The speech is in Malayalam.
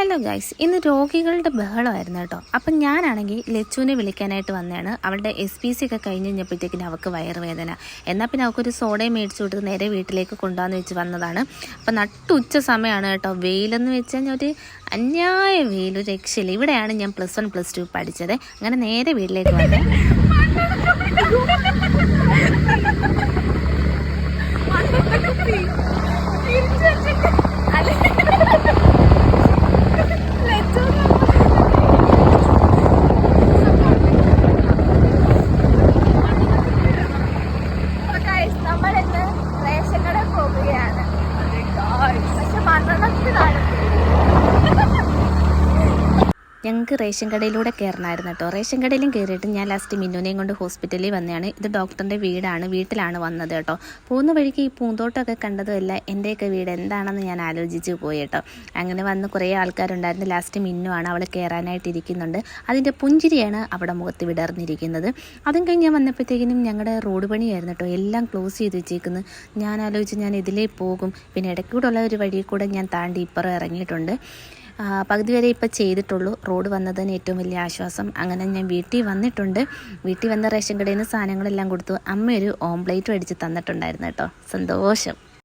ഹലോ ഗൈസ്, ഇന്ന് രോഗികളുടെ ബഹളമായിരുന്നു കേട്ടോ. അപ്പം ഞാനാണെങ്കിൽ ലച്ചുവിനെ വിളിക്കാനായിട്ട് വന്നതാണ്. അവളുടെ SPC ഒക്കെ കഴിഞ്ഞ് കഴിഞ്ഞപ്പോഴത്തേക്കിന് അവൾക്ക് വയറുവേദന. എന്നാൽ പിന്നെ അവൾക്കൊരു സോഡയും മേടിച്ചു കൊടുത്ത് നേരെ വീട്ടിലേക്ക് കൊണ്ടുവന്ന് വെച്ച് വന്നതാണ്. അപ്പം നട്ടുച്ച സമയമാണ് കേട്ടോ. വെയിലെന്ന് വെച്ച് കഴിഞ്ഞാൽ ഒരു അന്യായ വെയിൽ, ഒരു രക്ഷയില്ല. ഇവിടെയാണ് ഞാൻ +1 +2 പഠിച്ചത്. അങ്ങനെ നേരെ വീട്ടിലേക്ക് വന്നേ. നമ്മളിന്ന് റേഷൻ കട പോവുകയാണ്. പക്ഷെ മണ്ണെണ്ണത്തിലാണ്. ഞങ്ങൾക്ക് റേഷൻ കടയിലൂടെ കയറണമായിരുന്നു കേട്ടോ. റേഷൻ കടയിലും കയറിയിട്ട് ഞാൻ ലാസ്റ്റ് മിന്നുനെയും കൊണ്ട് ഹോസ്പിറ്റലിൽ വന്നതാണ്. ഇത് ഡോക്ടറിൻ്റെ വീട്ടിലാണ് വന്നത് കേട്ടോ. പോകുന്ന വഴിക്ക് ഈ പൂന്തോട്ടമൊക്കെ കണ്ടതുമല്ല എൻ്റെയൊക്കെ വീട് എന്താണെന്ന് ഞാൻ ആലോചിച്ച് പോയി കേട്ടോ. അങ്ങനെ വന്ന് കുറേ ആൾക്കാരുണ്ടായിരുന്നു. ലാസ്റ്റ് മിന്നുവാണ്, അവൾ കയറാനായിട്ടിരിക്കുന്നുണ്ട്. അതിൻ്റെ പുഞ്ചിരിയാണ് അവിടെ മുഖത്ത് വിടർന്നിരിക്കുന്നത്. അതും കഴിഞ്ഞ് ഞാൻ വന്നപ്പോഴത്തേക്കിനും ഞങ്ങളുടെ റോഡ് പണിയായിരുന്നു കേട്ടോ. എല്ലാം ക്ലോസ് ചെയ്ത് വെച്ചേക്കുന്നത്. ഞാൻ ആലോചിച്ച് ഞാൻ ഇതിലേ പോകും. പിന്നെ ഇടയ്ക്കൂടുള്ള ഒരു വഴി കൂടെ ഞാൻ താണ്ടി ഇപ്പുറം ഇറങ്ങിയിട്ടുണ്ട്. പകുതി വരെ ഇപ്പോൾ ചെയ്തിട്ടുള്ളൂ. റോഡ് വന്നതിന് ഏറ്റവും വലിയ ആശ്വാസം. അങ്ങനെ ഞാൻ വീട്ടിൽ വന്നിട്ടുണ്ട്. വീട്ടിൽ വന്ന റേഷൻ കടയിൽ നിന്ന് സാധനങ്ങളെല്ലാം കൊടുത്തു. അമ്മ ഒരു ഓംപ്ലേറ്റും അടിച്ച് തന്നിട്ടുണ്ടായിരുന്നു കേട്ടോ. സന്തോഷം.